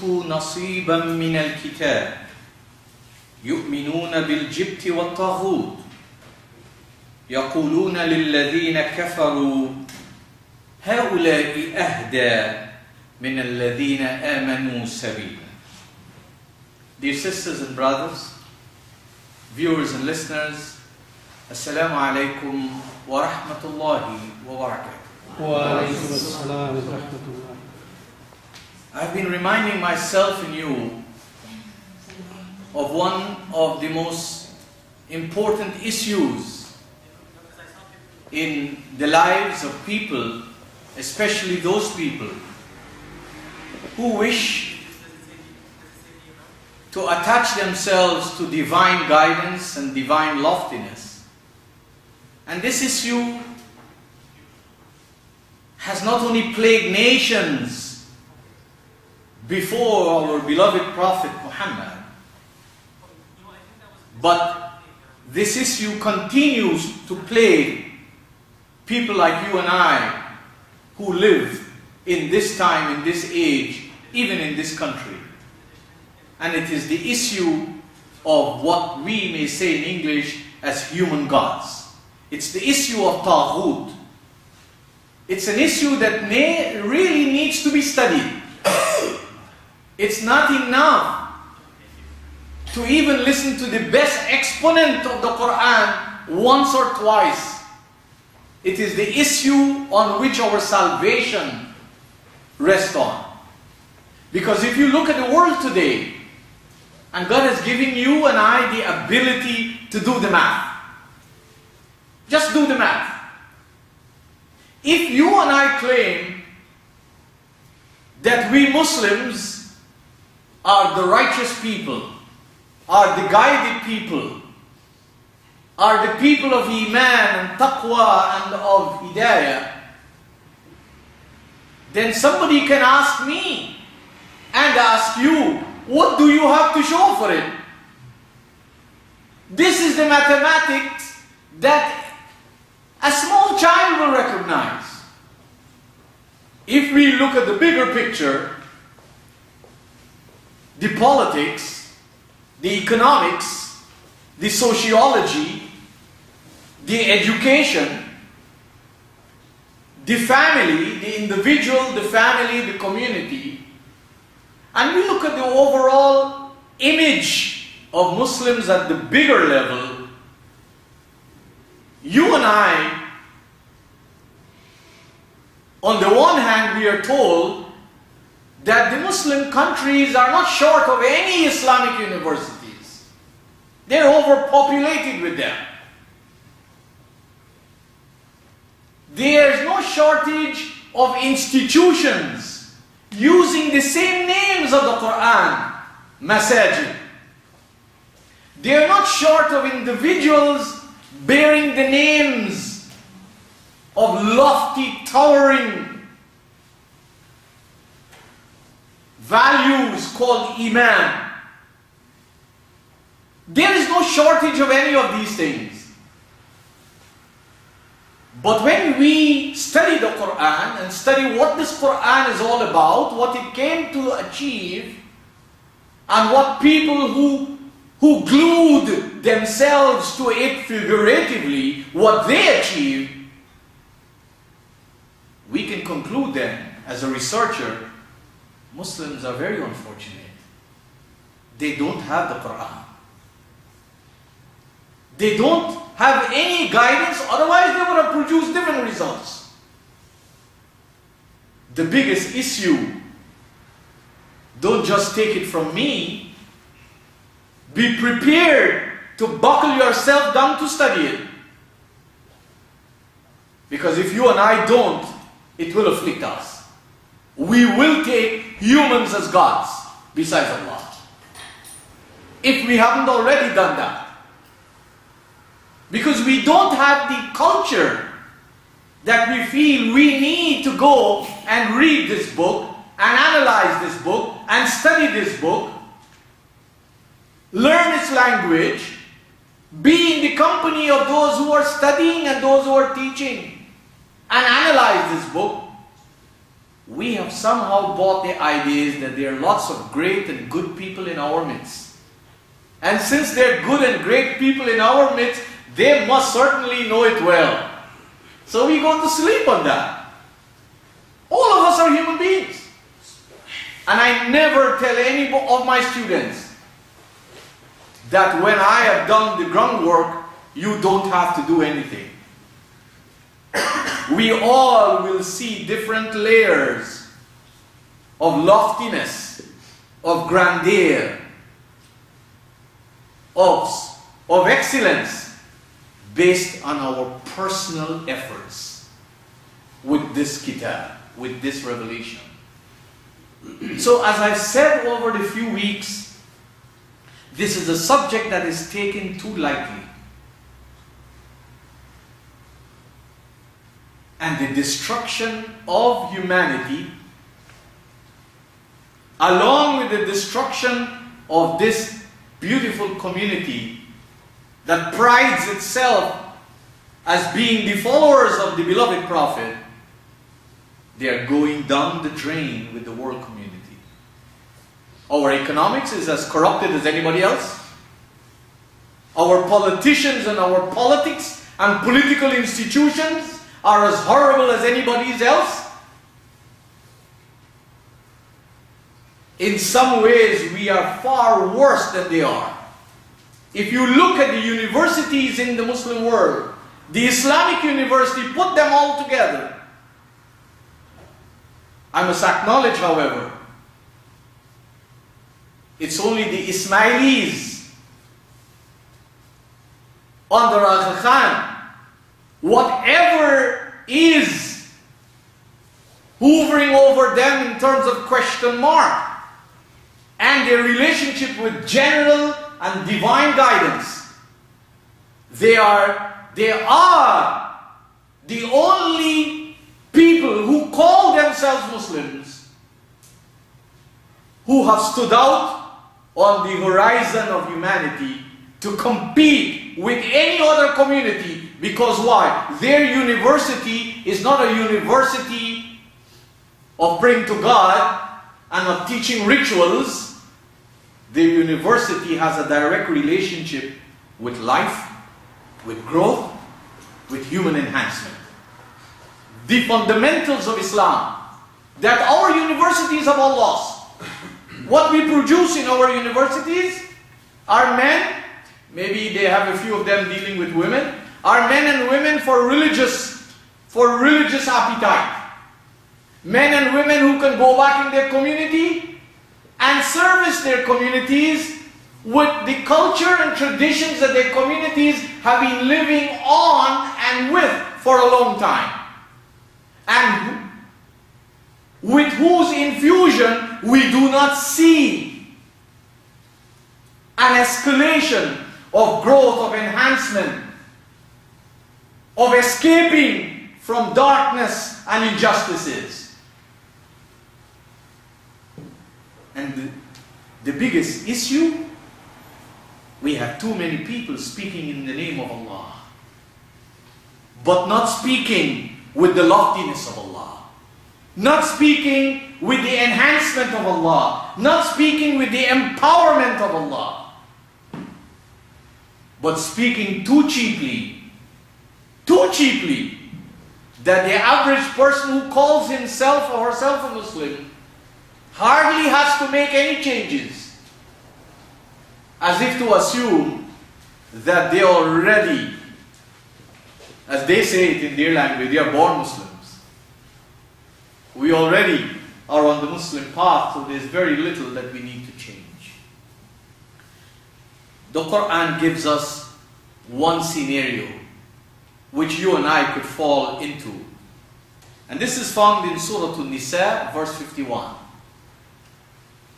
أوتوا نصيبا من الكتاب يؤمنون بالجبت والطاغوت يقولون للذين كفروا هؤلاء أهدى من الذين آمنوا سبيلا. Dear sisters and brothers, viewers and listeners, Assalamu alaikum wa rahmatullahi wa barakatuh. Wa alaikum assalam wa rahmatullah. I've been reminding myself and you of one of the most important issues in the lives of people, especially those people who wish to attach themselves to divine guidance and divine loftiness. And this issue has not only plagued nations before our beloved Prophet Muhammad, but this issue continues to plague people like you and I who live in this time, in this age, even in this country. And it is the issue of what we may say in English as human gods. It's the issue of Taghut. It's an issue that really needs to be studied. It's not enough to even listen to the best exponent of the Qur'an once or twice. It is the issue on which our salvation rests on. Because if you look at the world today, and God has given you and I the ability to do the math. Just do the math. If you and I claim that we Muslims are the righteous people, are the guided people, are the people of Iman and Taqwa and of Hidayah, then somebody can ask me and ask you, what do you have to show for it? This is the mathematics that a small child will recognize. If we look at the bigger picture, the politics, the economics, the sociology, the education, the family, the individual, the family, the community, and we look at the overall image of Muslims at the bigger level, you and I, on the one hand, we are told that the Muslim countries are not short of any Islamic universities. They're overpopulated with them. There's no shortage of institutions using the same names of the Qur'an, masajid. They're not short of individuals bearing the names of lofty, towering values called Iman. There is no shortage of any of these things. But when we study the Qur'an and study what this Qur'an is all about, what it came to achieve, and what people who glued themselves to it figuratively, what they achieved, we can conclude then, as a researcher, Muslims are very unfortunate. They don't have the Qur'an. They don't have any guidance, otherwise they would have produced different results. The biggest issue, don't just take it from me, be prepared to buckle yourself down to study it. Because if you and I don't, it will afflict us. We will take humans as gods besides Allah. If we haven't already done that. Because we don't have the culture that we feel we need to go and read this book and analyze this book and study this book, learn its language, be in the company of those who are studying and those who are teaching, and analyze this book. we have somehow bought the ideas that there are lots of great and good people in our midst. And since there are good and great people in our midst, they must certainly know it well. So we go to sleep on that. All of us are human beings. And I never tell any of my students that when I have done the groundwork, you don't have to do anything. We all will see different layers of loftiness, of grandeur, of excellence based on our personal efforts with this kitab, with this revelation. So as I've said over the few weeks, this is a subject that is taken too lightly. And the destruction of humanity, along with the destruction of this beautiful community that prides itself as being the followers of the beloved Prophet, they are going down the drain with the world community. Our economics is as corrupted as anybody else. Our politicians and our politics and political institutions are as horrible as anybody's else. In some ways, we are far worse than they are. If you look at the universities in the Muslim world, the Islamic university, put them all together. I must acknowledge, however, it's only the Ismailis under Al-Khan. Whatever is hovering over them in terms of question mark and their relationship with general and divine guidance, they are the only people who call themselves Muslims who have stood out on the horizon of humanity to compete with any other community. Because why? Their university is not a university of praying to God and of teaching rituals. Their university has a direct relationship with life, with growth, with human enhancement. The fundamentals of Islam that our universities have all lost. What we produce in our universities are men, maybe they have a few of them dealing with women, are men and women for religious appetite. Men and women who can go back in their community and service their communities with the culture and traditions that their communities have been living on and with for a long time. And with whose infusion we do not see an escalation of growth, of enhancement, of escaping from darkness and injustices. And the biggest issue, we have too many people speaking in the name of Allah, but not speaking with the loftiness of Allah, not speaking with the enhancement of Allah, not speaking with the empowerment of Allah, but speaking too cheaply, that the average person who calls himself or herself a Muslim hardly has to make any changes, as if to assume that they already, as they say it in their language, they are born Muslims. We already are on the Muslim path, so there's very little that we need to change. The Qur'an gives us one scenario which you and I could fall into. And this is found in Surah An-Nisa, verse 51.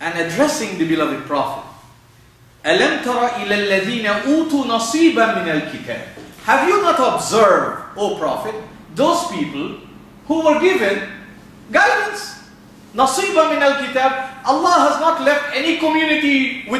And addressing the beloved Prophet, أَلَمْ تَرَ إِلَى الَّذِينَ أُوتُوا نَصِيبًا مِنَ الْكِتَابِ. Have you not observed, O Prophet, those people who were given guidance? نَصِيبًا مِنَ الْكِتَابِ. Allah has not left any community with